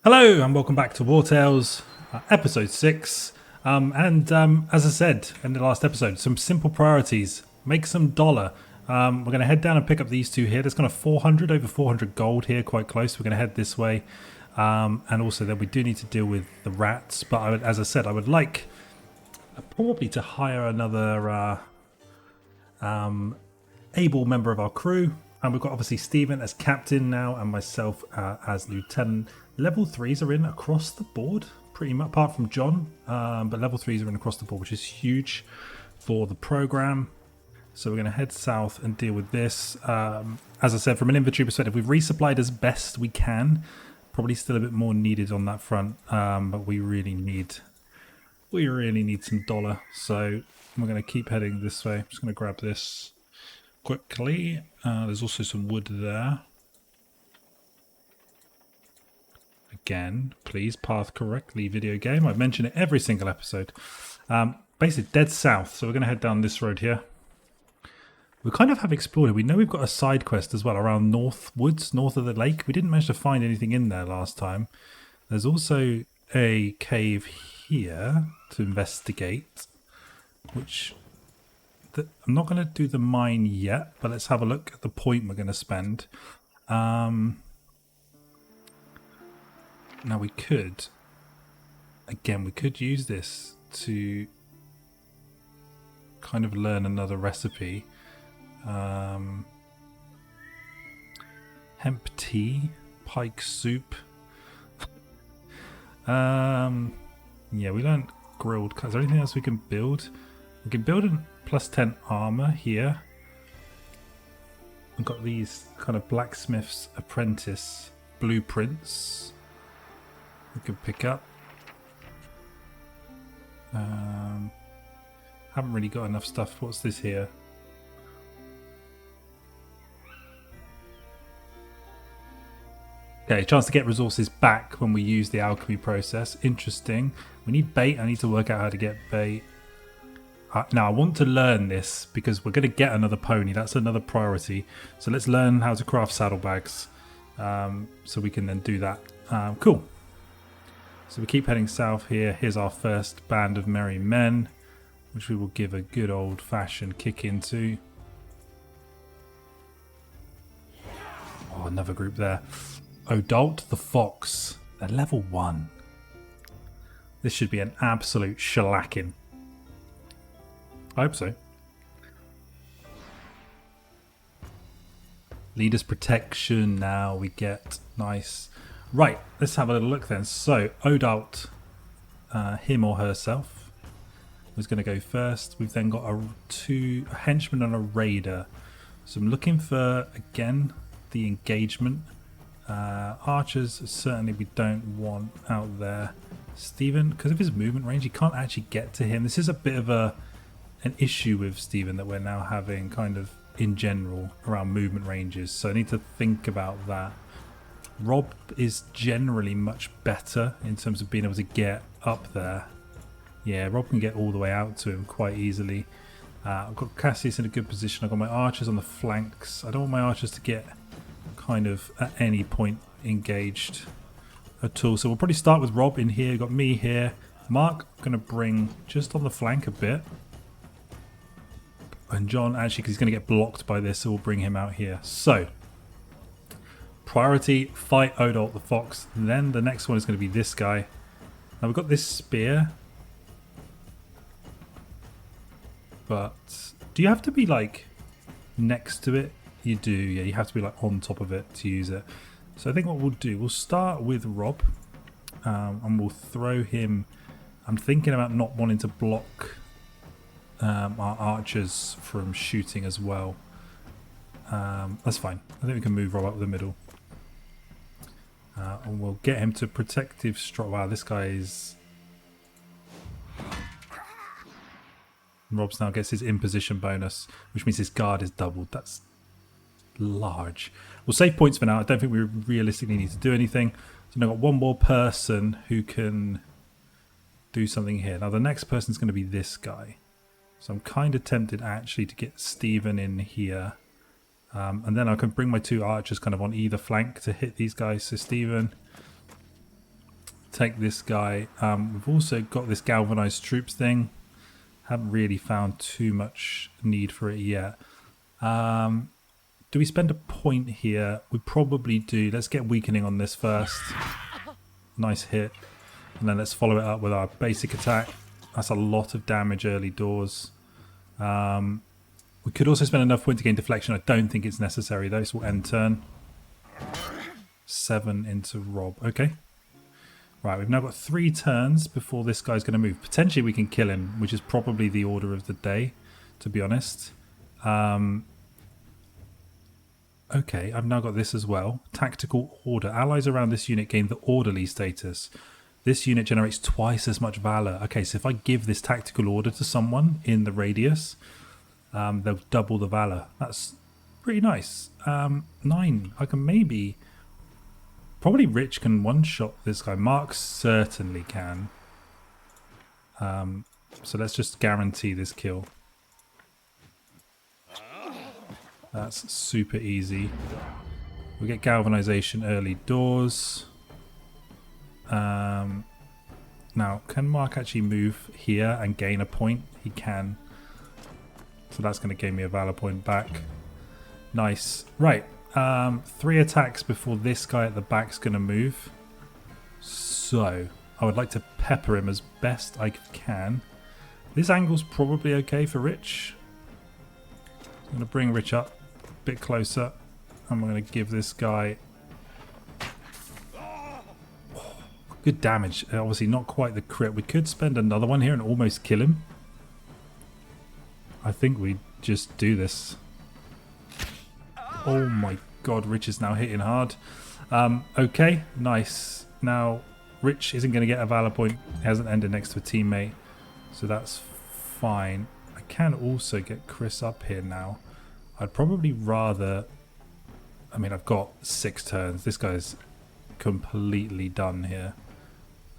Hello and welcome back to Wartales, episode 6. As I said in the last episode, some simple priorities. Make some dollar. We're going to head down and pick up these two here. There's kind of over 400 gold here, quite close. We're going to head this way. And also then we do need to deal with the rats. But as I said, I would like probably to hire another able member of our crew. And we've got obviously Stephen as captain now and myself as lieutenant. Level 3s are in across the board, pretty much, apart from John. But level 3s are in across the board, which is huge for the program. So we're going to head south and deal with this. As I said, from an inventory perspective, we've resupplied as best we can. Probably still a bit more needed on that front, but we really need some dollar. So we're going to keep heading this way. I'm just going to grab this quickly. There's also some wood there. Again, please path correctly, video game. I mention it every single episode. Basically, dead south. So we're going to head down this road here. We kind of have explored it. We know we've got a side quest as well around north woods, north of the lake. We didn't manage to find anything in there last time. There's also a cave here to investigate, which I'm not going to do the mine yet, but let's have a look at the point we're going to spend. Now we could use this to kind of learn another recipe. Hemp tea, pike soup. Yeah, we learned grilled. Is there anything else we can build? We can build a +10 armor here. We've got these kind of blacksmith's apprentice blueprints we can pick up. Haven't really got enough stuff. What's this here? Okay, chance to get resources back when we use the alchemy process. Interesting. We need bait. I need to work out how to get bait. Now, I want to learn this because we're going to get another pony. That's another priority. So let's learn how to craft saddlebags so we can then do that. Cool. So we keep heading south here. Here's our first band of merry men, which we will give a good old-fashioned kick into. Oh, another group there. Odalt the Fox. They're level 1. This should be an absolute shellacking. I hope so. Leader's protection now we get. Nice. Right, let's have a little look then. So, Odalt, him or herself, was going to go first. We've then got a henchman and a raider. So I'm looking for, again, the engagement. Archers, certainly we don't want out there. Stephen, because of his movement range, you can't actually get to him. This is a bit of an issue with Stephen that we're now having kind of in general around movement ranges. So I need to think about that. Rob is generally much better in terms of being able to get up there. Yeah, Rob can get all the way out to him quite easily. I've got Cassius in a good position. I've got my archers on the flanks. I don't want my archers to get kind of at any point engaged at all. So we'll probably start with Rob in here. We've got me here. Mark, I'm going to bring just on the flank a bit. And John, actually, because he's going to get blocked by this, so we'll bring him out here. So, priority, fight Odalt the Fox. Then the next one is going to be this guy. Now we've got this spear. But do you have to be like next to it? You do, yeah, you have to be like on top of it to use it. So I think what we'll do, we'll start with Rob. And we'll throw him. I'm thinking about not wanting to block our archers from shooting as well. That's fine. I think we can move Rob up the middle. And we'll get him to protective strike. Wow, this guy is... Rob's now gets his imposition bonus, which means his guard is doubled. That's large. We'll save points for now. I don't think we realistically need to do anything. So now I've got one more person who can do something here. Now the next person's going to be this guy. So I'm kind of tempted actually to get Stephen in here. And then I can bring my two archers kind of on either flank to hit these guys. So Stephen, take this guy. We've also got this galvanized troops thing. Haven't really found too much need for it yet. Do we spend a point here? We probably do. Let's get weakening on this first. Nice hit. And then let's follow it up with our basic attack. That's a lot of damage early doors. We could also spend enough point to gain deflection. I don't think it's necessary though. This will end turn. 7 into Rob. Okay. Right, we've now got 3 turns before this guy's going to move. Potentially we can kill him, which is probably the order of the day, to be honest. Okay, I've now got this as well. Tactical order. Allies around this unit gain the orderly status. This unit generates twice as much valor. Okay, so if I give this tactical order to someone in the radius, they'll double the valor. That's pretty nice. 9. I can maybe... Probably Rich can one-shot this guy. Mark certainly can. So let's just guarantee this kill. That's super easy. We get galvanization early doors. Now, can Mark actually move here and gain a point? He can. So that's going to give me a valor point back. Nice. Right. 3 attacks before this guy at the back's going to move. So, I would like to pepper him as best I can. This angle's probably okay for Rich. I'm going to bring Rich up a bit closer. I'm going to give this guy... Good damage. Obviously not quite the crit. We could spend another one here and almost kill him. I think we just do this. Oh my god, Rich is now hitting hard. Okay, nice. Now, Rich isn't going to get a valor point. He hasn't ended next to a teammate. So that's fine. I can also get Chris up here now. I'd probably rather... I mean, I've got 6 turns. This guy's completely done here.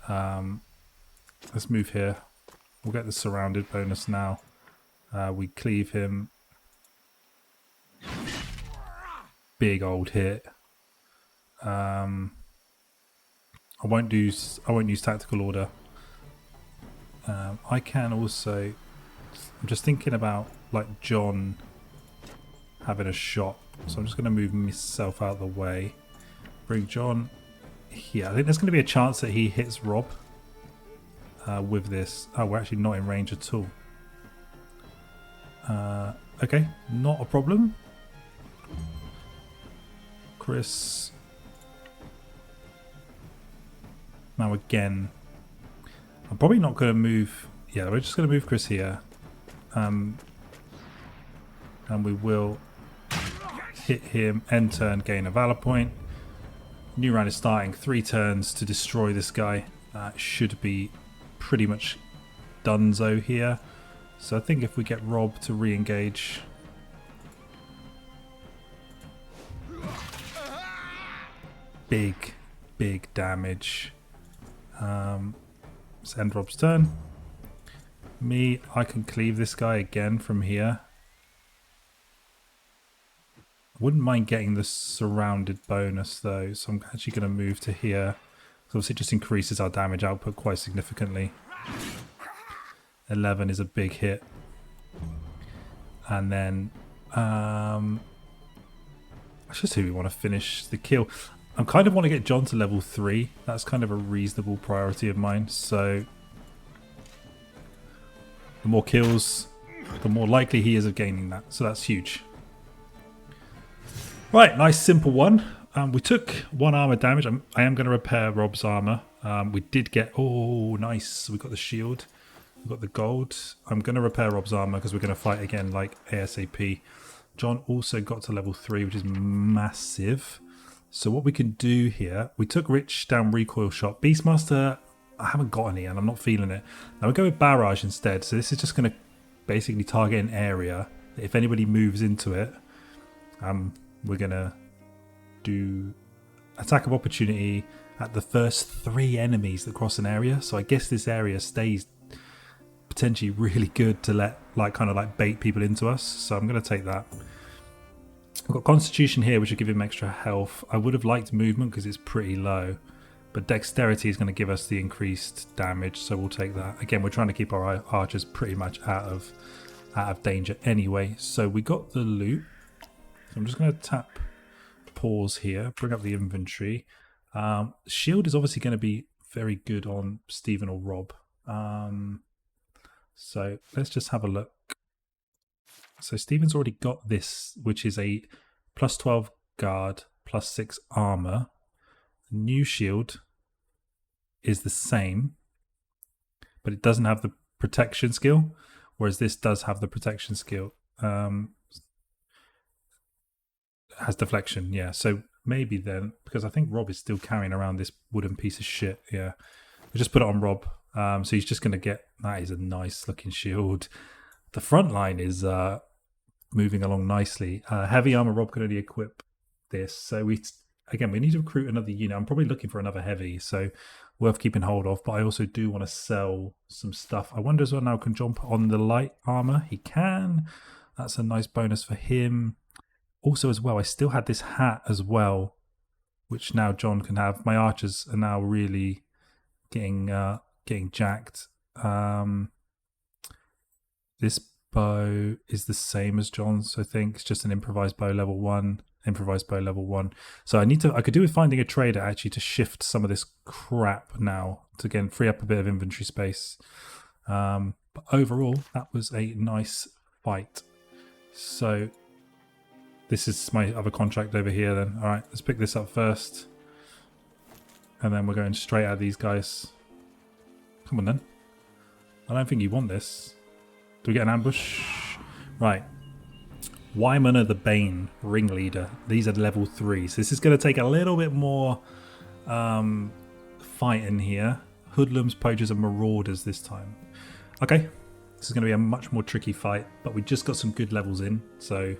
Let's move here. We'll get the surrounded bonus now. We cleave him. Big old hit. I won't use tactical order. I can also... I'm just thinking about like John having a shot. So I'm just going to move myself out of the way. Bring John here. I think there's going to be a chance that he hits Rob with this. Oh, we're actually not in range at all. Okay, not a problem. Chris. Now again, I'm probably not going to move. Yeah, we're just going to move Chris here. And we will hit him, end turn, gain a valor point. New round is starting. 3 turns to destroy this guy. Should be pretty much donezo here. So I think if we get Rob to re-engage. Big damage. Let's end Rob's turn. Me, I can cleave this guy again from here. I wouldn't mind getting the surrounded bonus though, so I'm actually going to move to here. So obviously it just increases our damage output quite significantly. 11 is a big hit. And then that's just who we want to finish the kill. I kind of want to get John to level 3. That's kind of a reasonable priority of mine. So the more kills, the more likely he is of gaining that. So that's huge. Right, nice simple one. We took 1 armor damage. I am going to repair Rob's armor. We did get... Oh, nice. We got the shield. We got the gold. I'm going to repair Rob's armor because we're going to fight again like ASAP. John also got to level 3, which is massive. So what we can do here... We took Rich down recoil shot. Beastmaster, I haven't got any and I'm not feeling it. Now we'll go with barrage instead. So this is just going to basically target an area. If anybody moves into it, we're going to do attack of opportunity at the first 3 enemies that cross an area. So I guess this area stays potentially really good to let kind of bait people into us. So I'm going to take that. I've got Constitution here, which will give him extra health. I would have liked movement because it's pretty low, But dexterity is going to give us the increased damage, so we'll take that. Again, we're trying to keep our archers pretty much out of danger anyway. So we got the loot. So I'm just going to tap pause here, bring up the inventory. Shield is obviously going to be very good on Stephen or Rob. So let's just have a look. So Stephen's already got this, which is a plus 12 guard, plus 6 armor. New shield is the same, but it doesn't have the protection skill, whereas this does have the protection skill. Has deflection, yeah. So maybe then, because I think Rob is still carrying around this wooden piece of shit. Yeah, we just put it on Rob. So he's just going to get, that is a nice looking shield. The front line is moving along nicely. Heavy armor, Rob can only equip this. So we need to recruit another unit. I'm probably looking for another heavy, so worth keeping hold of. But I also do want to sell some stuff. I wonder as well now, can John put on the light armor? He can. That's a nice bonus for him. Also as well, I still had this hat as well, which now John can have. My archers are now really getting jacked. This bow is the same as John's, I think. It's just an improvised bow level 1. Improvised bow level 1. So I could do with finding a trader actually to shift some of this crap now to again free up a bit of inventory space. But overall, that was a nice fight. So this is my other contract over here then. Alright, let's pick this up first. And then we're going straight at these guys. Come on then. I don't think you want this. Do we get an ambush? Right. Wymaner the Bane, ringleader. These are level 3. So this is going to take a little bit more fighting here. Hoodlums, poachers and marauders this time. Okay. This is going to be a much more tricky fight. But we just got some good levels in. So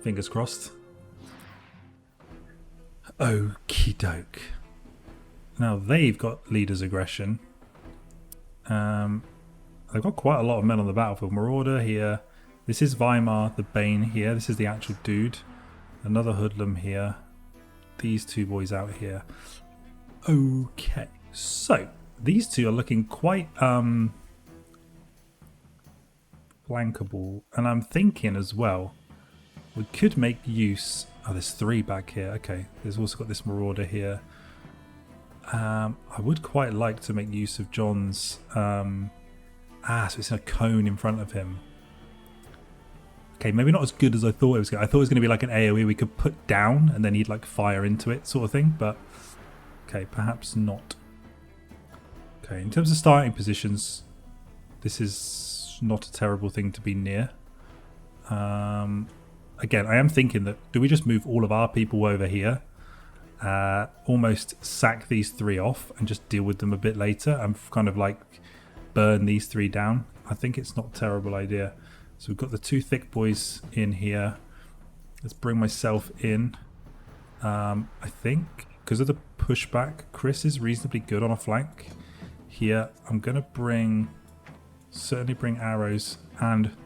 fingers crossed. Okie doke. Now they've got leader's aggression. They've got quite a lot of men on the battlefield. Marauder here. This is Weimar, the Bane here. This is the actual dude. Another hoodlum here. These two boys out here. Okay. So, these two are looking quite flankable. And I'm thinking as well, we could make use... Oh, there's 3 back here. Okay. There's also got this Marauder here. I would quite like to make use of John's... so it's in a cone in front of him. Okay, maybe not as good as I thought it was going to. I thought it was going to be like an AoE we could put down and then he'd like fire into it sort of thing. But, okay, perhaps not. Okay, in terms of starting positions, this is not a terrible thing to be near. Again, I am thinking that, do we just move all of our people over here? Almost sack these 3 off and just deal with them a bit later and kind of like burn these 3 down. I think it's not a terrible idea. So we've got the 2 thick boys in here. Let's bring myself in. I think because of the pushback, Chris is reasonably good on a flank. Here, I'm going to certainly bring Arrows and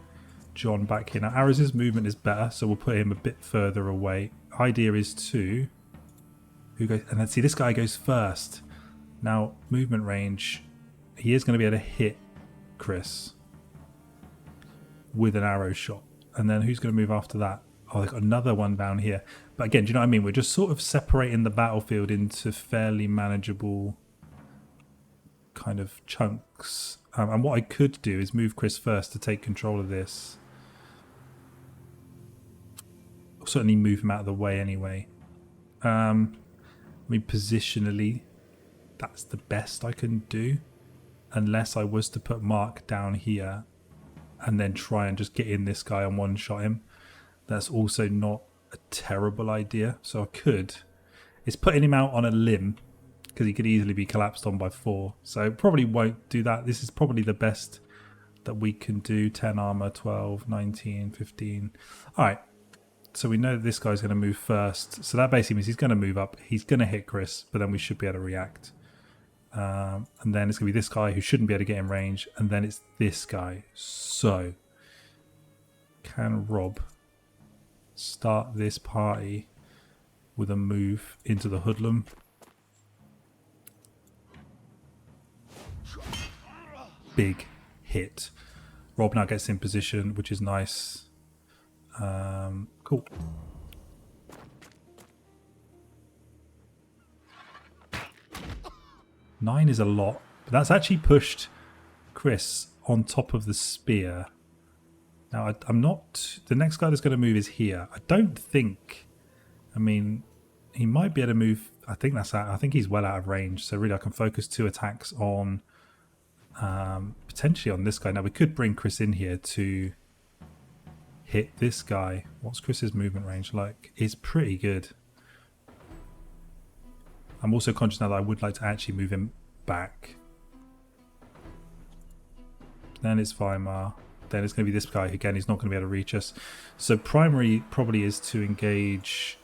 John back here. Now, Arrows' movement is better, so we'll put him a bit further away. Idea is to... Who goes? And then see, this guy goes first. Now, movement range... He is going to be able to hit Chris with an arrow shot. And then who's going to move after that? Oh, they've got another one down here. But again, do you know what I mean? We're just sort of separating the battlefield into fairly manageable kind of chunks. And what I could do is move Chris first to take control of this. I'll certainly move him out of the way anyway. I mean, positionally, that's the best I can do. Unless I was to put Mark down here and then try and just get in this guy and one-shot him. That's also not a terrible idea. So I could. It's putting him out on a limb because he could easily be collapsed on by 4. So probably won't do that. This is probably the best that we can do. 10 armor, 12, 19, 15. All right. So we know that this guy's going to move first. So that basically means he's going to move up. He's going to hit Chris, but then we should be able to react. And then it's going to be this guy who shouldn't be able to get in range. And then it's this guy. So, can Rob start this party with a move into the hoodlum? big hit. Rob now gets in position, which is nice. Cool. Nine is a lot, but that's actually pushed Chris on top of the spear. Now, I'm not... The next guy that's going to move is here. I don't think... I mean, he might be able to move... I think that's out. I think he's well out of range. So really, I can focus 2 attacks on... potentially on this guy. Now, we could bring Chris in here to hit this guy. What's Chris's movement range like? It's pretty good. I'm also conscious now that I would like to actually move him back. Then it's Weimar. Then it's going to be this guy. Again, he's not going to be able to reach us. So primary probably is to engage.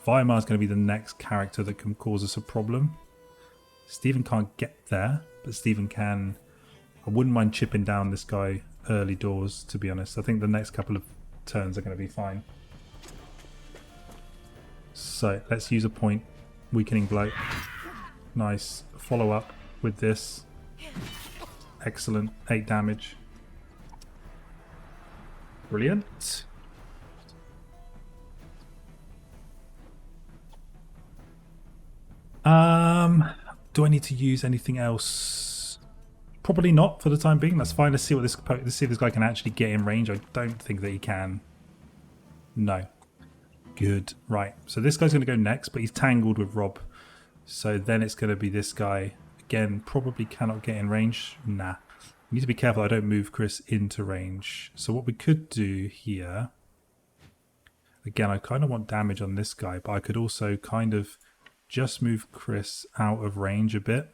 Weimar is going to be the next character that can cause us a problem. Stephen can't get there, but Stephen can. I wouldn't mind chipping down this guy early doors, to be honest. I think the next couple of turns are going to be fine. So let's use a point. Weakening blow. Nice. Follow up with this. Excellent. 8 damage. Brilliant. Do I need to use anything else? Probably not for the time being. That's fine. Let's see what let's see if this guy can actually get in range. I don't think that he can. No. Good. Right. So this guy's going to go next, but he's tangled with Rob. So then it's going to be this guy. Again, probably cannot get in range. Nah. We need to be careful I don't move Chris into range. So what we could do here... Again, I kind of want damage on this guy, but I could also kind of just move Chris out of range a bit.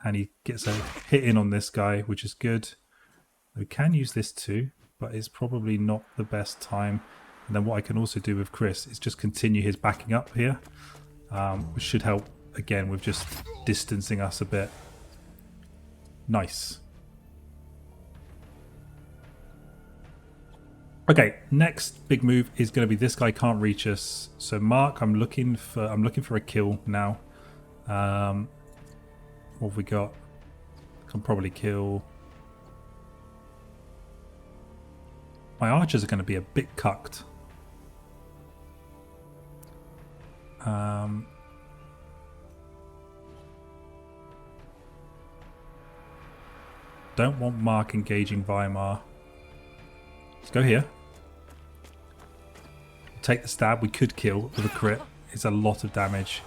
And he gets a hit in on this guy, which is good. We can use this too, but it's probably not the best time. And then what I can also do with Chris is just continue his backing up here, which should help again with just distancing us a bit. Nice. Okay, next big move is going to be this guy can't reach us. So Mark, I'm looking for a kill now. What have we got? Can probably kill. My archers are going to be a bit cucked. Don't want Mark engaging Weimar. Let's go here. Take the stab. We could kill with a crit. It's a lot of damage.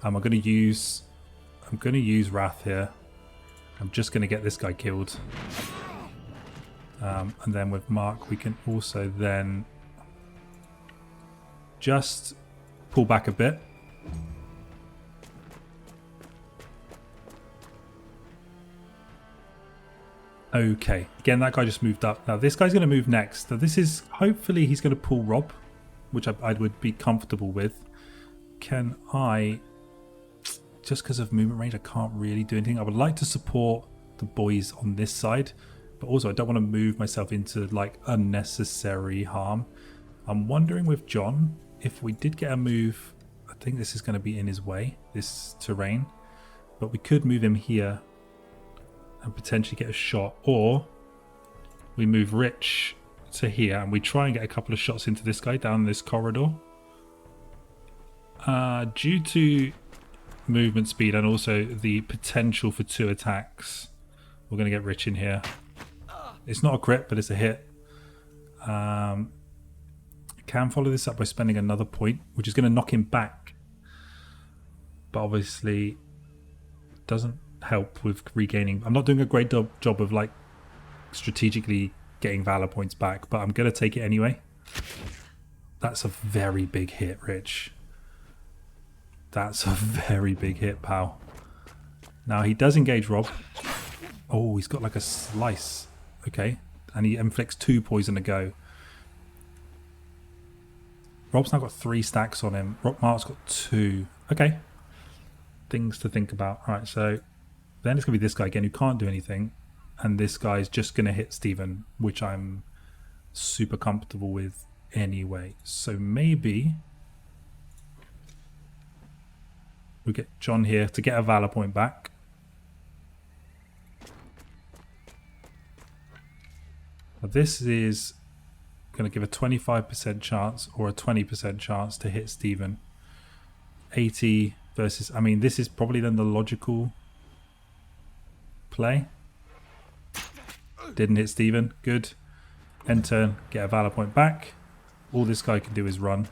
I'm going to use Wrath here. I'm just going to get this guy killed. And then with Mark, we can also then just pull back a bit. Okay, again, that guy just moved up. Now this guy's going to move next. Now this is, hopefully he's going to pull Rob, which I would be comfortable with. Can I, just because of movement range, I can't really do anything. I would like to support the boys on this side, but also I don't want to move myself into like unnecessary harm. I'm wondering with John, if we did get a move, I think this is going to be in his way, this terrain, but we could move him here and potentially get a shot, or we move Rich to here and we try and get a couple of shots into this guy down this corridor. Due to movement speed and also the potential for 2 attacks, we're going to get Rich in here. It's not a crit, but it's a hit. I can follow this up by spending another point, which is going to knock him back, but obviously doesn't help with regaining. I'm not doing a great job of like strategically getting valor points back, but I'm going to take it anyway. That's a very big hit, Rich. That's a very big hit, pal. Now he does engage Rob. Oh, he's got like a slice. Okay, and he inflicts 2 poison a go. Rob's now got 3 stacks on him. Mark's got 2. Okay, things to think about. All right, so then it's going to be this guy again who can't do anything. And this guy's just going to hit Stephen, which I'm super comfortable with anyway. So maybe we get John here to get a valor point back. this is going to give a 25% chance or a 20% chance to hit Stephen. 80 versus... I mean, this is probably then the logical play. Didn't hit Stephen. Good. End turn. Get a valor point back. All this guy can do is run.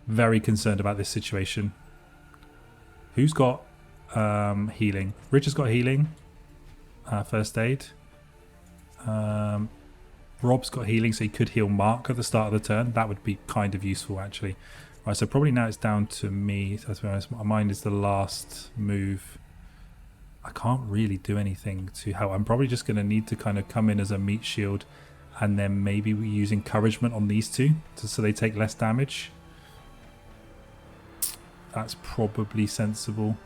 Very concerned about this situation. Who's got healing? Rich has got healing. First aid. Rob's got healing, so he could heal Mark at the start of the turn. That would be kind of useful, actually. Right, so probably now it's down to me. So to be honest, mine is the last move. I can't really do anything to help. I'm probably just going to need to kind of come in as a meat shield, and then maybe we use encouragement on these two so they take less damage. That's probably sensible.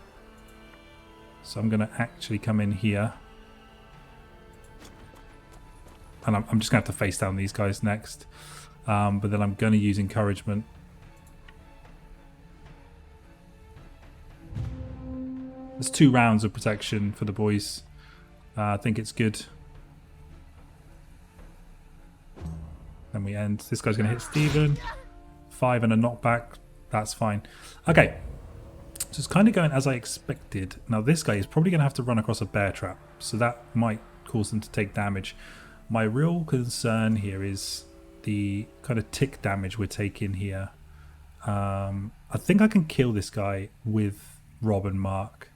So I'm going to actually come in here. And I'm just going to have to face down these guys next. But then I'm going to use encouragement. There's 2 rounds of protection for the boys. I think it's good. Then we end. This guy's going to hit Stephen. 5 and a knockback. That's fine. Okay. So it's kind of going as I expected. Now this guy is probably going to have to run across a bear trap. So that might cause him to take damage. My real concern here is the kind of tick damage we're taking here. I think I can kill this guy with Rob and Mark.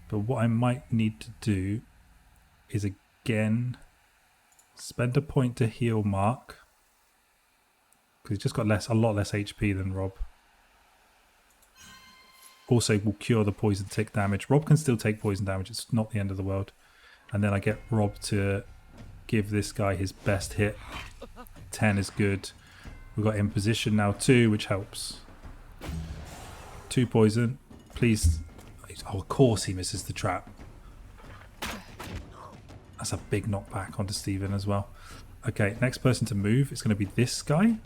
But what I might need to do is again spend a point to heal Mark. Because he's just got a lot less HP than Rob. Also will cure the poison tick damage. Rob can still take poison damage. It's not the end of the world. And then I get Rob to give this guy his best hit. 10 is good. We've got imposition now 2, which helps. 2 poison. Please. Oh, of course he misses the trap. That's a big knockback onto Stephen as well. Okay, next person to move is going to be this guy.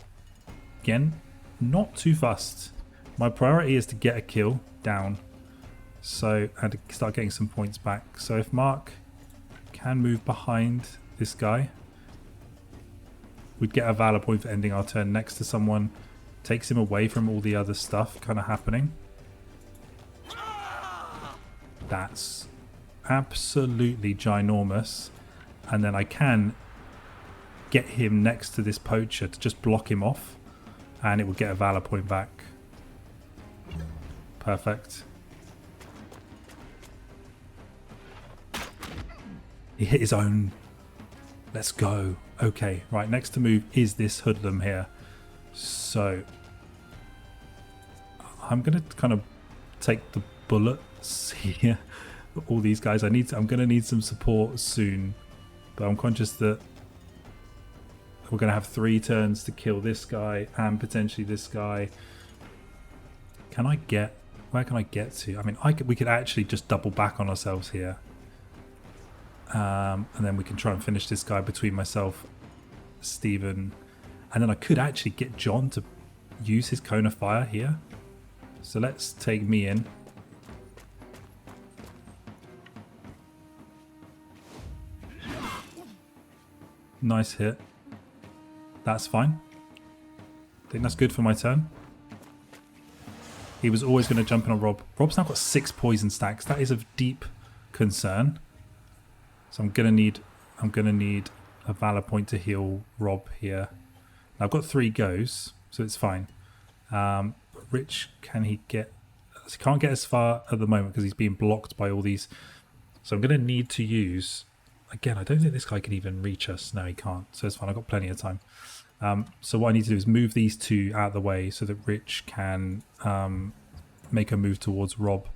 Again, not too fussed. My priority is to get a kill down. So, and to start getting some points back. So if Mark can move behind this guy, we'd get a valor point for ending our turn next to someone. Takes him away from all the other stuff kind of happening. That's absolutely ginormous. And then I can get him next to this poacher to just block him off, and it will get a valor point back. Perfect. He hit his own. Let's go. Okay, right, next to move is this hoodlum here. So I'm going to kind of take the bullets here. All these guys. I'm going to need some support soon. But I'm conscious that we're going to have 3 turns to kill this guy and potentially this guy. Can I get... Where can I get to? I mean, we could actually just double back on ourselves here. And then we can try and finish this guy between myself, Stephen. And then I could actually get John to use his cone of fire here. So let's take me in. Nice hit. That's fine. I think that's good for my turn. He was always going to jump in on Rob. Rob's now got 6 poison stacks. That is of deep concern. So I'm gonna need a valor point to heal Rob here. Now I've got 3 goes, so it's fine. But Rich, can he get? He can't get as far at the moment because he's being blocked by all these. So I'm gonna need to use. Again, I don't think this guy can even reach us. No, he can't. So it's fine. I've got plenty of time. So what I need to do is move these 2 out of the way so that Rich can make a move towards Rob.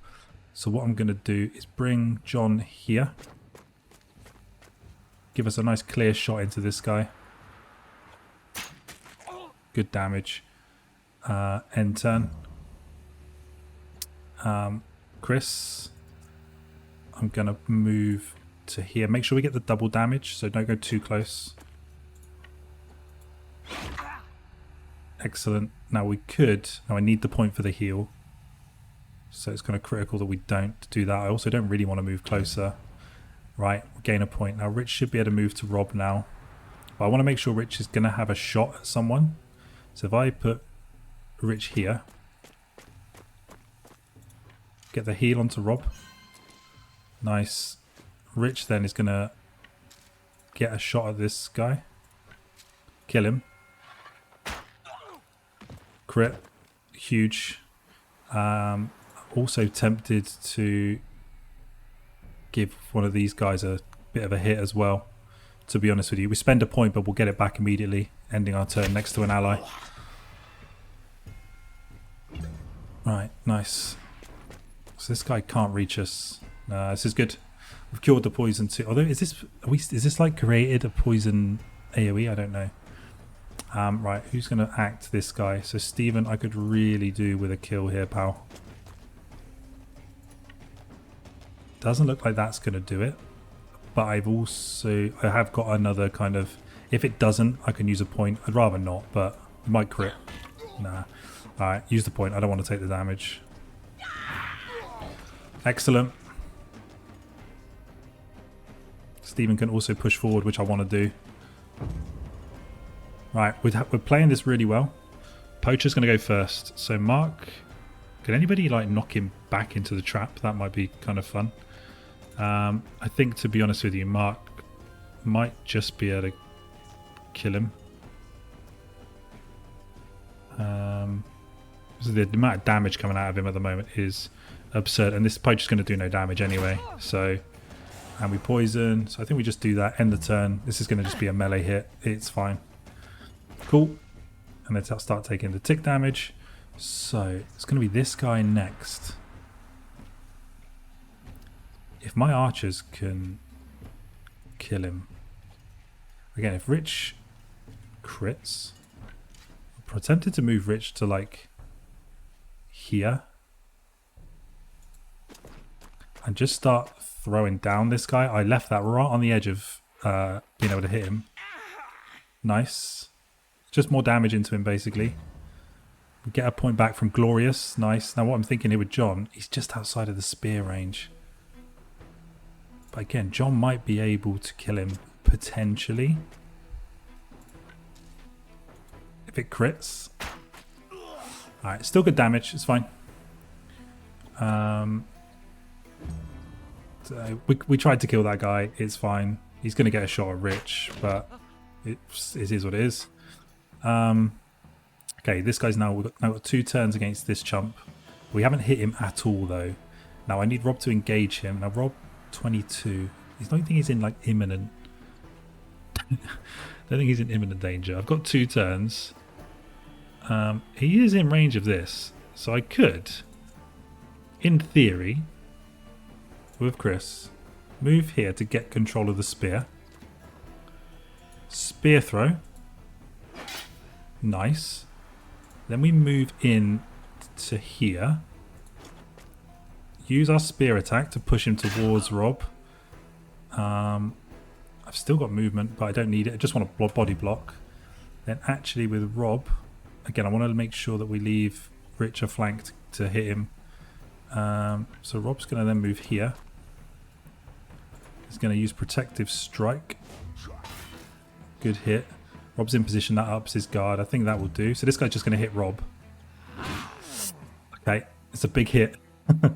So what I'm going to do is bring John here. Give us a nice clear shot into this guy. Good damage. End turn. Chris, I'm going to move to here. Make sure we get the double damage, so don't go too close. Excellent. Now we could... Now I need the point for the heal. So it's kind of critical that we don't do that. I also don't really want to move closer. Right, gain a point. Now Rich should be able to move to Rob now. But I want to make sure Rich is going to have a shot at someone. So if I put Rich here, get the heal onto Rob. Nice. Rich then is going to get a shot at this guy. Kill him. Crit. Huge. Also tempted to give one of these guys a bit of a hit as well, to be honest with you. We spend a point, but we'll get it back immediately, ending our turn next to an ally. Right, nice. So this guy can't reach us. This is good. We've cured the poison too. Although, is this like created a poison AoE? I don't know. Right, who's going to act this guy? So Stephen, I could really do with a kill here, pal. Doesn't look like that's going to do it. But I have got another kind of... If it doesn't, I can use a point. I'd rather not, but it might crit. Nah. Alright, use the point. I don't want to take the damage. Excellent. Stephen can also push forward, which I want to do. Right, we're playing this really well. Poacher's going to go first. So Mark... Can anybody like knock him back into the trap? That might be kind of fun. I think, to be honest with you, Mark might just be able to kill him. So the amount of damage coming out of him at the moment is absurd, and this poacher's going to do no damage anyway. So, and we poison. So I think we just do that. End the turn. This is going to just be a melee hit. It's fine. Cool. And let's start taking the tick damage. So it's going to be this guy next. If my archers can kill him. Again, if Rich crits, I'm tempted to move Rich to like here. And just start throwing down this guy. I left that right on the edge of being able to hit him. Nice. Just more damage into him, basically. We get a point back from Glorious. Nice. Now what I'm thinking here with John, he's just outside of the spear range. But again, John might be able to kill him, potentially. If it crits. Alright, still good damage. It's fine. So we tried to kill that guy. It's fine. He's going to get a shot at Rich, but it is what it is. Okay, this guy's we've got 2 turns against this chump. We haven't hit him at all, though. Now, I need Rob to engage him. Now, Rob, 22. I don't think he's in, like, imminent... I don't think he's in imminent danger. I've got 2 turns. He is in range of this. So I could, in theory, with Chris, move here to get control of the spear. Spear throw. Nice. Then we move in to here. Use our spear attack to push him towards Rob. I've still got movement, but I don't need it. I just want a body block. Then actually with Rob, again, I want to make sure that we leave Rich a flank to hit him. So Rob's going to then move here. He's going to use Protective Strike. Good hit. Rob's in position, that ups his guard. I think that will do. So this guy's just going to hit Rob. Okay, it's a big hit. I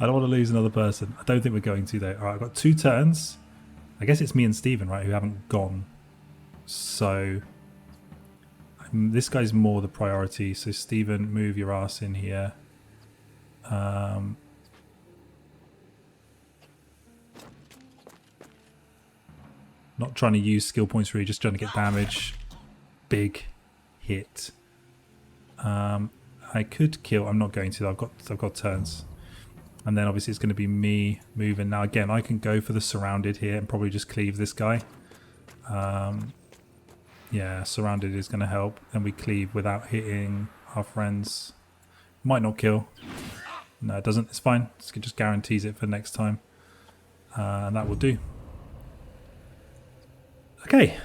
don't want to lose another person. I don't think we're going to, though. Alright, I've got 2 turns. I guess it's me and Stephen, right, who haven't gone. So this guy's more the priority. So Stephen, move your ass in here. Not trying to use skill points really, just trying to get damage. Big hit. I could kill. I'm not going to. I've got turns. And then obviously it's going to be me moving. Now again, I can go for the surrounded here and probably just cleave this guy. Yeah, surrounded is going to help. And we cleave without hitting our friends. Might not kill. No, it doesn't. It's fine. It just guarantees it for next time. And that will do. Okay.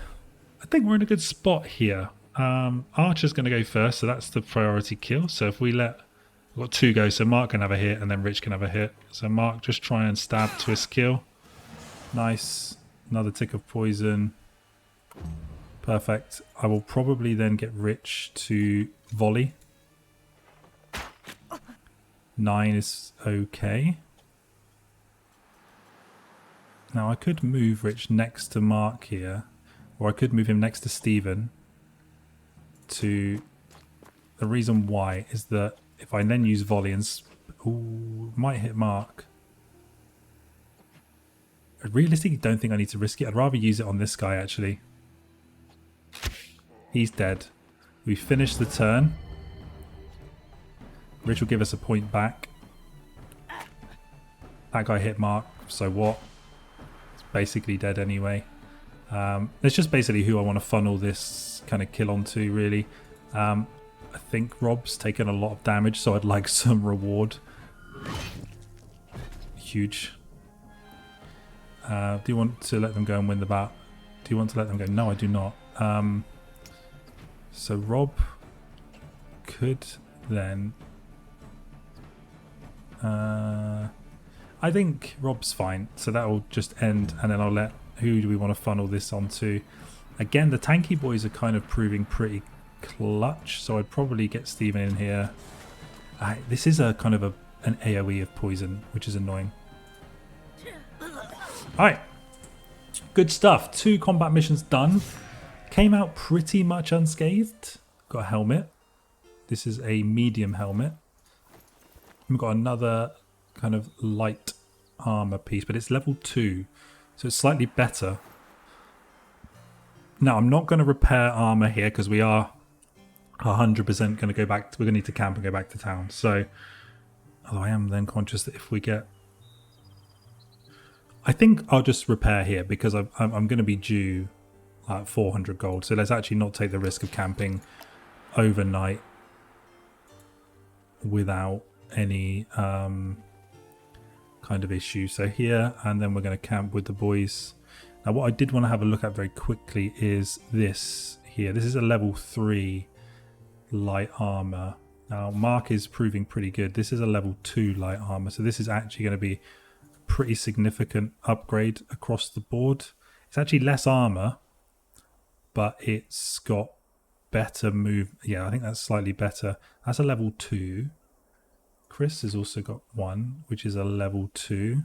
I think we're in a good spot here. Archer's going to go first, so that's the priority kill. So if we we've got 2 go, so Mark can have a hit and then Rich can have a hit. So Mark, just try and stab, twist, kill. Nice. Another tick of poison. Perfect. I will probably then get Rich to volley. 9 is okay. Now I could move Rich next to Mark here, or I could move him next to Stephen. The reason why is that if I then use volley and might hit Mark. I realistically don't think I need to risk it. I'd rather use it on this guy actually. He's dead. We finished the turn. Rich will give us a point back. That guy hit Mark, so what? It's basically dead anyway. It's just basically who I want to funnel this kind of kill onto, really. I think Rob's taken a lot of damage, so I'd like some reward. Huge. Do you want to let them go and win the bat? Do you want to let them go? No, I do not. So Rob could then... I think Rob's fine, so that will just end, and then I'll let... Who do we want to funnel this onto? Again, the tanky boys are kind of proving pretty clutch, so I'd probably get Steven in here. This is a kind of an AoE of poison, which is annoying. Alright, good stuff. 2 combat missions done. Came out pretty much unscathed. Got a helmet. This is a medium helmet. We've got another kind of light armor piece, but it's level 2, so it's slightly better. Now, I'm not going to repair armor here because we are 100% going to go back. We're going to need to camp and go back to town. So, although I am then conscious that if we get... I think I'll just repair here because I'm going to be due 400 gold. So let's actually not take the risk of camping overnight without any kind of issue. So here, and then we're going to camp with the boys. Now what I did want to have a look at very quickly is this here. This is a level 3 light armor. Now Mark is proving pretty good. This is a level 2 light armor. So this is actually going to be a pretty significant upgrade across the board. It's actually less armor, but it's got better move. Yeah, I think that's slightly better. That's a level 2. Chris has also got 1, which is a level 2.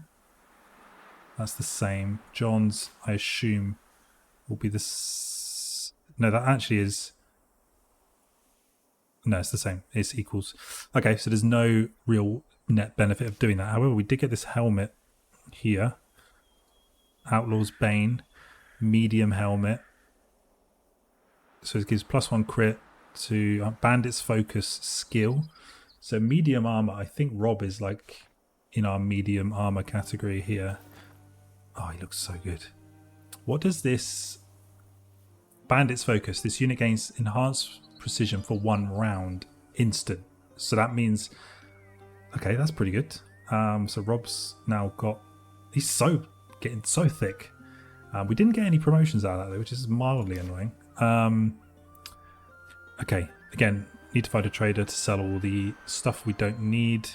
That's the same. John's, I assume, will be the... No, that actually is... No, it's the same. It's equals. Okay, so there's no real net benefit of doing that. However, we did get this helmet here. Outlaw's Bane. Medium helmet. So it gives +1 crit to Bandit's Focus skill. So medium armor, I think Rob is like in our medium armor category here. Oh, he looks so good. What does this Bandit's Focus? This unit gains enhanced precision for 1 round instant. So that means, okay, that's pretty good. So Rob's now got, he's getting so thick. We didn't get any promotions out of that though, which is mildly annoying. Okay, again, need to find a trader to sell all the stuff we don't need.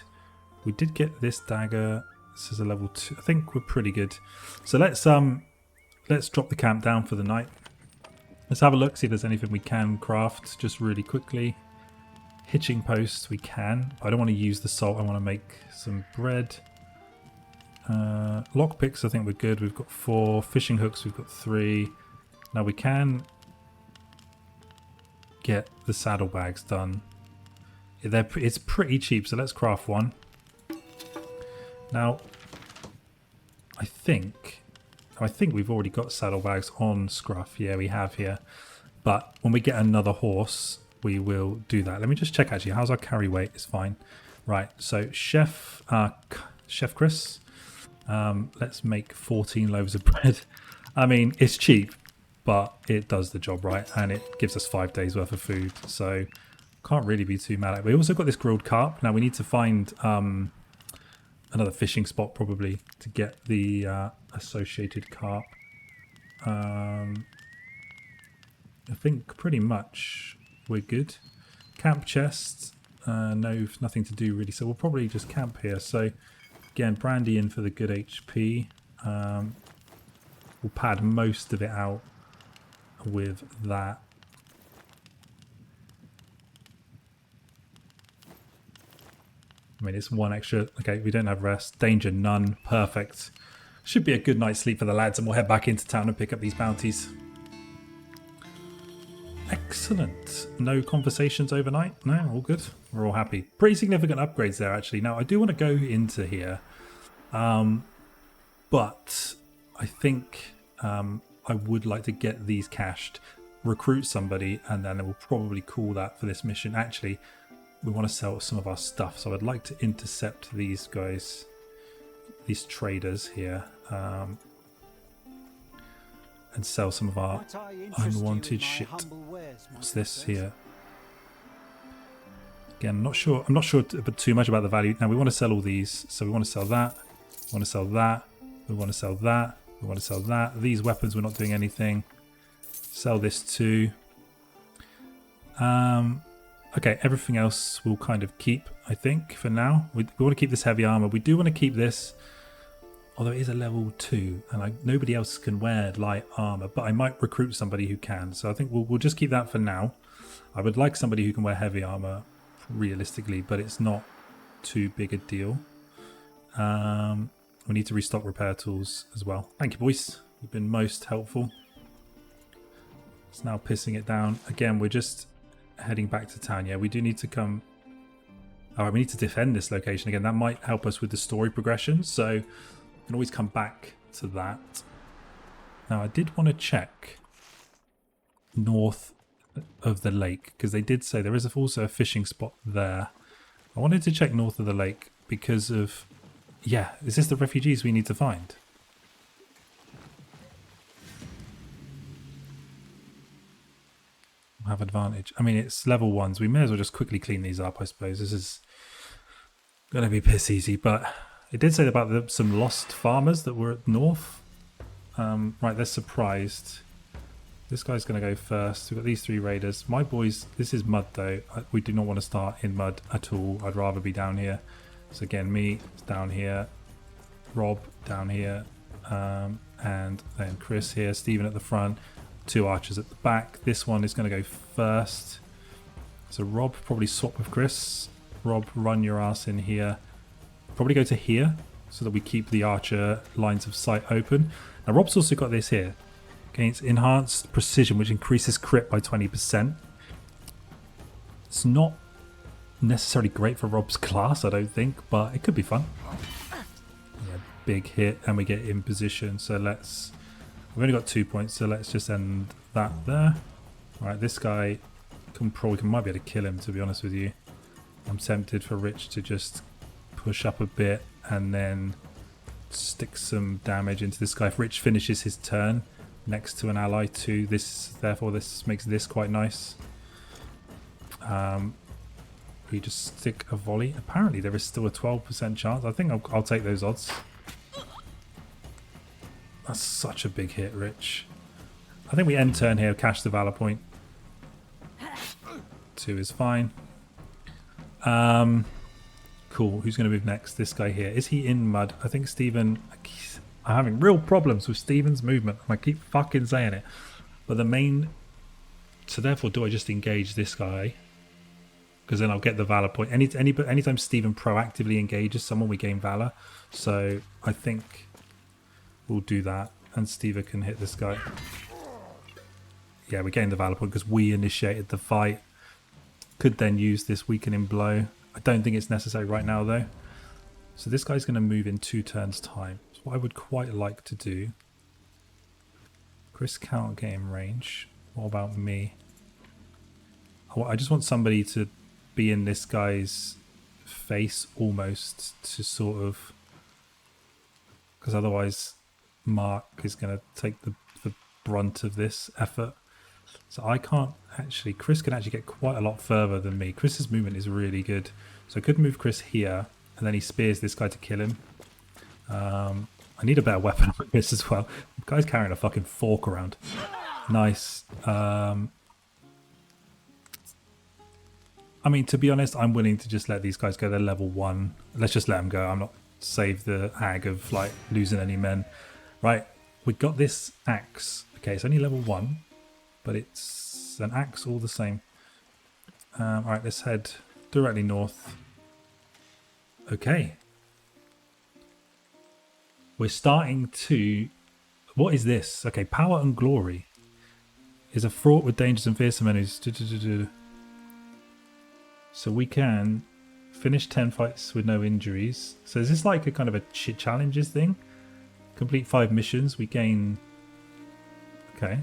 We did get this dagger. This is a level 2. I think we're pretty good. So let's drop the camp down for the night. Let's have a look, see if there's anything we can craft just really quickly. Hitching posts we can. I don't want to use the salt. I want to make some bread. Lockpicks I think we're good. We've got 4. Fishing hooks we've got 3. Now we can get the saddlebags done. It's pretty cheap, so let's craft 1. Now, I think we've already got saddlebags on Scruff. Yeah, we have here. But when we get another horse, we will do that. Let me just check actually. How's our carry weight? It's fine. Right, so Chef Chris, let's make 14 loaves of bread. I mean, it's cheap, but it does the job, right? And it gives us 5 days worth of food. So can't really be too mad at it. We also got this grilled carp. Now we need to find another fishing spot probably to get the associated carp. I think pretty much we're good. Camp chest, nothing to do really. So we'll probably just camp here. So again, brandy in for the good HP. We'll pad most of it out with that. I mean, it's one extra. Okay, we don't have rest. Danger, none. Perfect. Should be a good night's sleep for the lads, and we'll head back into town and pick up these bounties. Excellent. No conversations overnight? No, all good. We're all happy. Pretty significant upgrades there, actually. Now, I do want to go into here, but I think I would like to get these cached, recruit somebody, and then we'll probably call that for this mission. Actually, we want to sell some of our stuff, so I'd like to intercept these guys, these traders here, and sell some of our unwanted shit. What's this here? Again, I'm not sure too much about the value. Now we want to sell all these, so we want to sell that, we want to sell that, we want to sell that, we want to sell that. These weapons we're not doing anything. Sell this too. Okay, everything else we'll kind of keep, I think, for now. We want to keep this heavy armor. We do want to keep this, although it is a level 2, and nobody else can wear light armor, but I might recruit somebody who can. So I think we'll just keep that for now. I would like somebody who can wear heavy armor, realistically, but it's not too big a deal. We need to restock repair tools as well. Thank you, boys. You've been most helpful. It's now pissing it down. Again, we're just heading back to town. Yeah, we do need to come. All right, we need to defend this location again. That might help us with the story progression, so we can always come back to that. Now, I did want to check north of the lake, because they did say there is also a fishing spot there. I wanted to check north of the lake because of, yeah, is this the refugees we need to find? Have advantage. I mean, it's level 1s. We may as well just quickly clean these up, I suppose. This is going to be piss easy, but it did say about some lost farmers that were at north. Right, they're surprised. This guy's going to go first. We've got these 3 raiders. My boys, this is mud though. We do not want to start in mud at all. I'd rather be down here. So again, me down here, Rob down here, and then Chris here, Stephen at the front. 2 archers at the back. This one is going to go first. So Rob, probably swap with Chris. Rob, run your ass in here. Probably go to here so that we keep the archer lines of sight open. Now Rob's also got this here. Gains enhanced precision, which increases crit by 20%. It's not necessarily great for Rob's class, I don't think, but it could be fun. Yeah, big hit, and we get in position. So let's... We've only got 2 points, so let's just end that there. Alright, this guy might be able to kill him, to be honest with you. I'm tempted for Rich to just push up a bit and then stick some damage into this guy. If Rich finishes his turn next to an ally too, therefore this makes this quite nice. We just stick a volley. Apparently there is still a 12% chance. I think I'll take those odds. That's such a big hit, Rich. I think we end turn here, cash the Valor point. 2 is fine. Cool. Who's going to move next? This guy here. Is he in mud? I think Stephen... I'm having real problems with Stephen's movement. I keep fucking saying it. But the main... So therefore, do I just engage this guy? Because then I'll get the Valor point. Anytime Stephen proactively engages someone, we gain Valor. So I think... we'll do that, and Steve can hit this guy. Yeah, we gained the Valor point because we initiated the fight. Could then use this weakening blow. I don't think it's necessary right now, though. So this guy's going to move in 2 turns' time. So what I would quite like to do... Chris can't get in range. What about me? I just want somebody to be in this guy's face almost to sort of... because otherwise... Mark is going to take the brunt of this effort. So I can't actually... Chris can actually get quite a lot further than me. Chris's movement is really good. So I could move Chris here, and then he spears this guy to kill him. I need a better weapon on this as well. The guy's carrying a fucking fork around. Nice. I mean, to be honest, I'm willing to just let these guys go. They're level 1. Let's just let them go. I'm not save the hag of like losing any men. Right, we got this axe. Okay, it's only level 1, but it's an axe all the same. Alright, let's head directly north. Okay. We're starting to... What is this? Okay, power and glory is a fraught with dangers and fearsome enemies. So we can finish 10 fights with no injuries. So is this like a kind of a challenges thing? Complete 5 missions. We gain... Okay.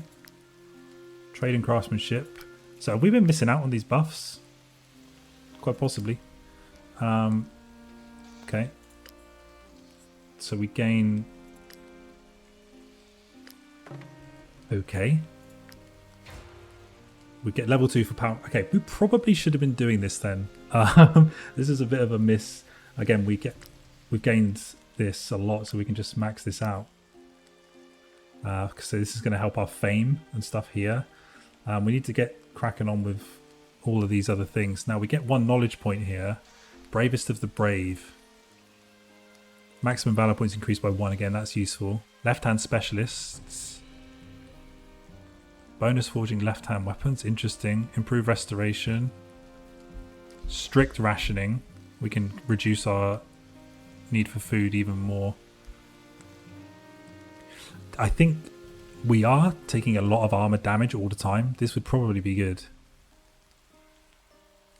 Trade and craftsmanship. So have we been missing out on these buffs? Quite possibly. Okay. So we gain... Okay. We get level 2 for power. Okay, we probably should have been doing this then. This is a bit of a miss. Again, we've gained this a lot, so we can just max this out. So this is going to help our fame and stuff here. We need to get cracking on with all of these other things. Now we get 1 knowledge point here. Bravest of the brave. Maximum valor points increased by 1 again. That's useful. Left hand specialists. Bonus forging left hand weapons. Interesting. Improved restoration. Strict rationing. We can reduce our need for food even more. I think we are taking a lot of armor damage all the time. This would probably be good.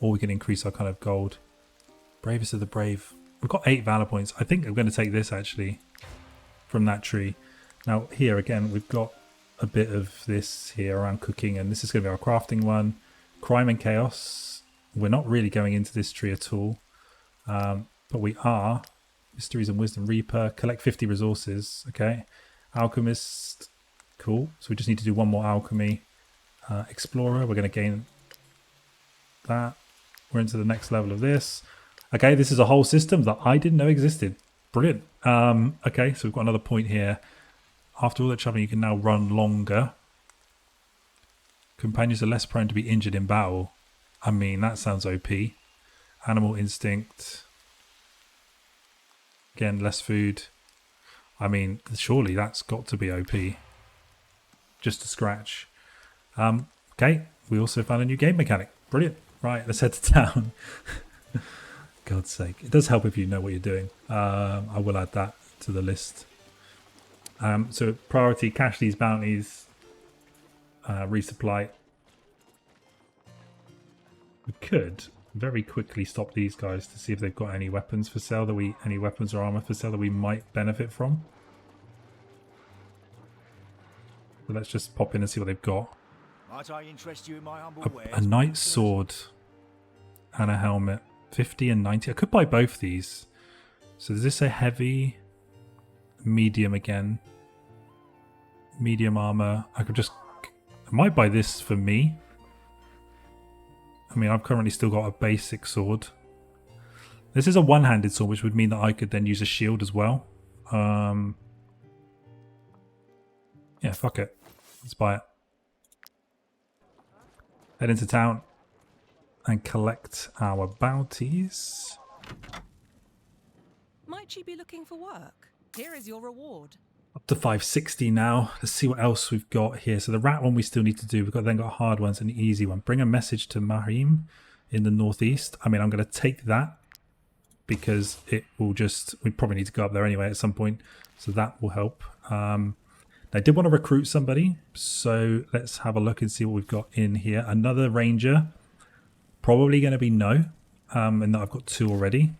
Or we can increase our kind of gold. Bravest of the brave. We've got 8 valor points. I think I'm going to take this actually from that tree. Now here again, we've got a bit of this here around cooking, and this is going to be our crafting one. Crime and chaos. We're not really going into this tree at all. But we are. Mysteries and wisdom reaper. Collect 50 resources. Okay. Alchemist. Cool. So we just need to do 1 more alchemy. Explorer. We're going to gain that. We're into the next level of this. Okay, this is a whole system that I didn't know existed. Brilliant. Okay, so we've got another point here. After all that traveling, you can now run longer. Companions are less prone to be injured in battle. I mean, that sounds OP. Animal instinct. Again, less food. I mean, surely that's got to be OP. Just a scratch. Okay, we also found a new game mechanic. Brilliant. Right, let's head to town. God's sake. It does help if you know what you're doing. I will add that to the list. So priority, cash these bounties, resupply. We could very quickly stop these guys to see if they've got any weapons for sale any weapons or armor for sale that we might benefit from. So let's just pop in and see what they've got. Might I interest you in my humble wares? A knight's sword and a helmet. 50 and 90. I could buy both these. So does this say heavy? Medium again. Medium armor. I might buy this for me. I mean, I've currently still got a basic sword. This is a one-handed sword, which would mean that I could then use a shield as well. Yeah, fuck it. Let's buy it. Head into town and collect our bounties. Might you be looking for work? Here is your reward. Up to 560 now. Let's see what else we've got here. So the rat one we still need to do. We've then got hard ones and an easy one. Bring a message to Mahim in the northeast. I mean, I'm going to take that because it will just... We probably need to go up there anyway at some point. So that will help. I did want to recruit somebody. So let's have a look and see what we've got in here. Another ranger. Probably going to be no. And that I've got 2 already.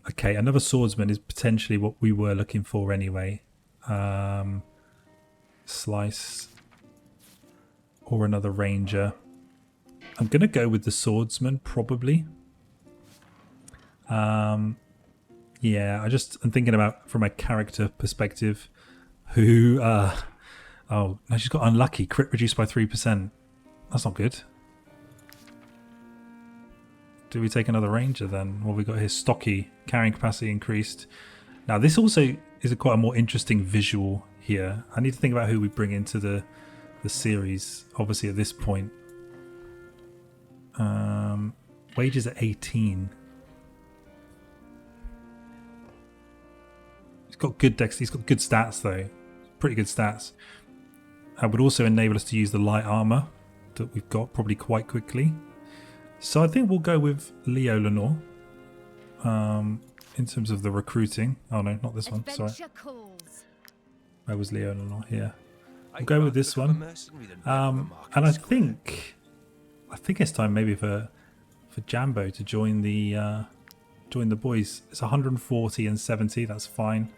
Okay, another swordsman is potentially what we were looking for anyway. Slice. Or another ranger. I'm going to go with the swordsman, probably. Yeah, I'm thinking about from a character perspective. Who, oh, no, she's got unlucky. Crit reduced by 3%. That's not good. Do we take another ranger then? What have we got here? Stocky. Carrying capacity increased. Now this also is quite a more interesting visual here. I need to think about who we bring into the series, obviously at this point. Wages at 18. He's got good dex. He's got good stats though. pretty good stats. It would also enable us to use the light armor that we've got probably quite quickly. So I think we'll go with Leo Lenore in terms of the recruiting. Oh no, not this one. Sorry. Where was Leo Lenore? Here. We'll go with this one. And I think it's time maybe for Jambo to join the boys. It's 140 and 70. That's fine.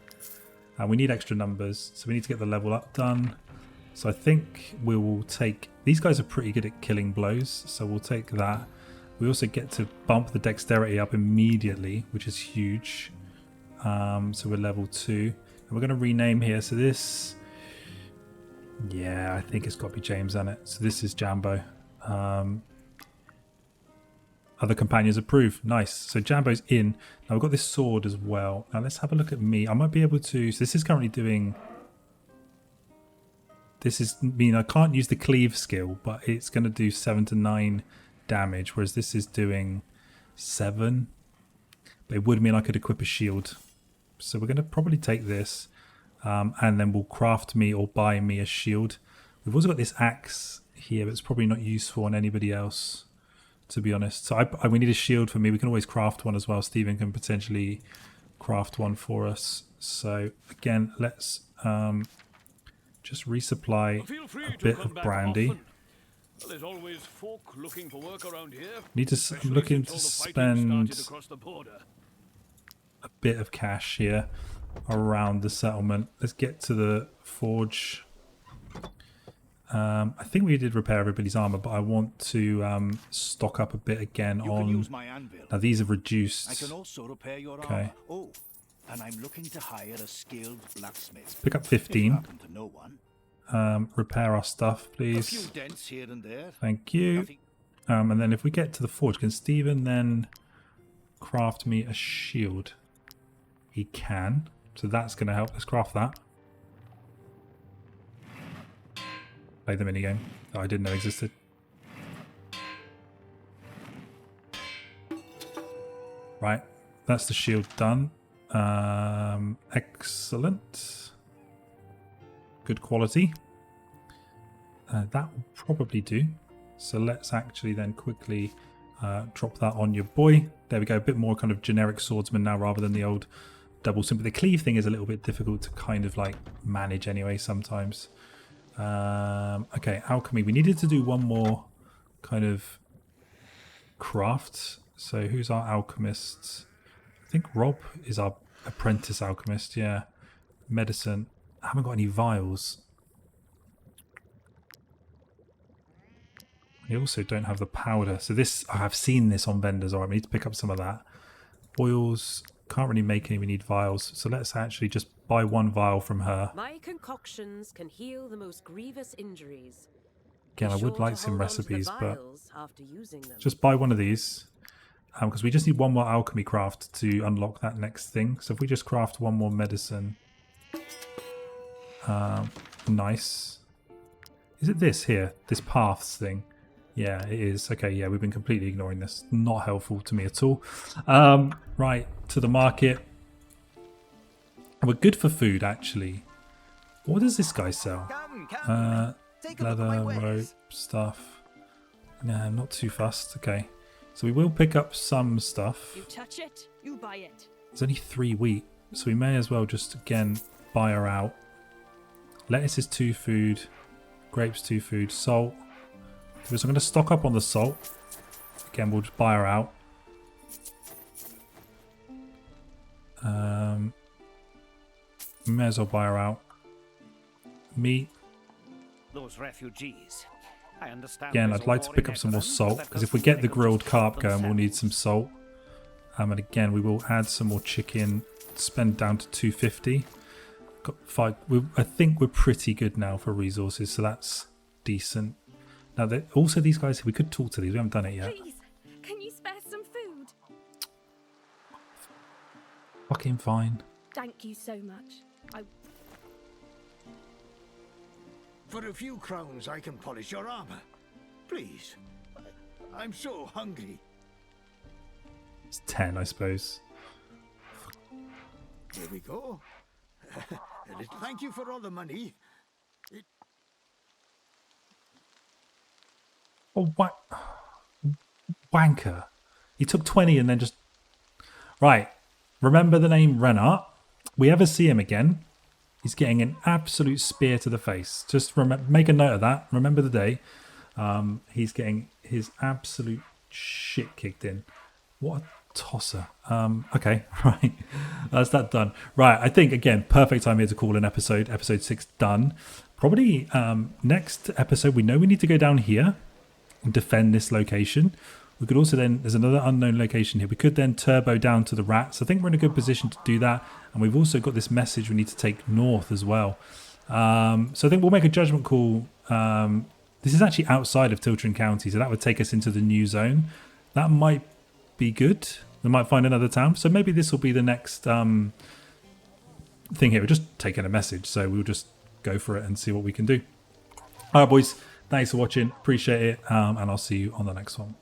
And we need extra numbers, so we need to get the level up done. So I think we will take... These guys are pretty good at killing blows, so we'll take that. We also get to bump the dexterity up immediately, which is huge. So we're level 2. And we're going to rename here. So this... Yeah, I think it's got to be James, hasn't it? So this is Jambo. Other companions approve. Nice. So Jambo's in. Now we've got this sword as well. Now let's have a look at me. I might be able to... So this is currently doing... This is... I can't use the cleave skill, but it's going to do 7 to 9 damage, whereas this is doing 7. But it would mean I could equip a shield. So we're going to probably take this. And then we'll craft me or buy me a shield. We've also got this axe here, but it's probably not useful on anybody else, to be honest. So we need a shield for me. We can always craft one as well. Stephen can potentially craft one for us. So again, let's just resupply a bit of brandy. There's always folk looking for work around here. I'm looking to spend a bit of cash here around the settlement. Let's get to the forge. I think we did repair everybody's armor, but I want to stock up a bit again on... Now these have reduced. I can also repair your Okay. armor. Oh, and I'm looking to hire a skilled blacksmith. Pick up If you 15. happen to know one. Repair our stuff, A please. few dents here and there. Thank you. Nothing. And then if we get to the forge, can Stephen then craft me a shield? He can. So that's going to help. Let's craft that. Play the minigame that I didn't know existed. Right. That's the shield done. Excellent. Good quality. That will probably do. So let's actually then quickly drop that on your boy. There we go. A bit more kind of generic swordsman now rather than the old double sword. But the cleave thing is a little bit difficult to kind of like manage anyway sometimes. Okay, alchemy. We needed to do one more kind of craft. So who's our alchemist? I think Rob is our apprentice alchemist. Yeah. Medicine. I haven't got any vials. I also don't have the powder. So this, I have seen this on vendors. All right, we need to pick up some of that. Oils, can't really make any. We need vials. So let's actually just buy one vial from her. My concoctions can heal the most grievous injuries. Again, I Be would sure like to some hold on to the recipes, but vials after using them. just buy one of these. Because we just need one more alchemy craft to unlock that next thing. So if we just craft one more medicine. Nice. Is it this here? This paths thing? Yeah, it is. Okay, yeah, we've been completely ignoring this. Not helpful to me at all. Right, to the market. We're good for food, actually. What does this guy sell? Take a look at my Leather, wares. rope, stuff. Nah, I'm not too fussed. Okay. So we will pick up some stuff. You touch it, you buy it. There's only 3 wheat, so we may as well just, again, buy her out. Lettuce is 2 food. Grapes 2 food. Salt. So I'm going to stock up on the salt. Again, we'll just buy her out. May as well buy her out. Meat. Those refugees. I understand. Again, there's I'd a like to war pick in up some more Ecuador, salt, but that because if we doesn't get mean the they can grilled just carp help going, we'll need some themselves. salt. And again, we will add some more chicken, spend down to 250. Got 5. I think we're pretty good now for resources, so that's decent. Now, also these guys, we could talk to these. We haven't done it yet. Please, can you spare some food? Fucking fine. Thank you so much. For a few crowns, I can polish your armor. Please. I'm so hungry. It's 10, I suppose. Here we go. Thank you for all the money. Oh, wanker. He took 20 and then just... Right. Remember the name Renart? We ever see him again, he's getting an absolute spear to the face. Just make a note of that. Remember the day. He's getting his absolute shit kicked in. What a tosser. Okay, right. That's that done. Right, I think, again, perfect time here to call an episode. Episode 6 done. Probably next episode, we know we need to go down here and defend this location. We could also then, there's another unknown location here. We could then turbo down to the rats. I think we're in a good position to do that. And we've also got this message we need to take north as well. So I think we'll make a judgment call. This is actually outside of Tiltrin County, so that would take us into the new zone. That might be good. We might find another town. So maybe this will be the next thing here. We're just taking a message, so we'll just go for it and see what we can do. All right, boys. Thanks for watching. Appreciate it. And I'll see you on the next one.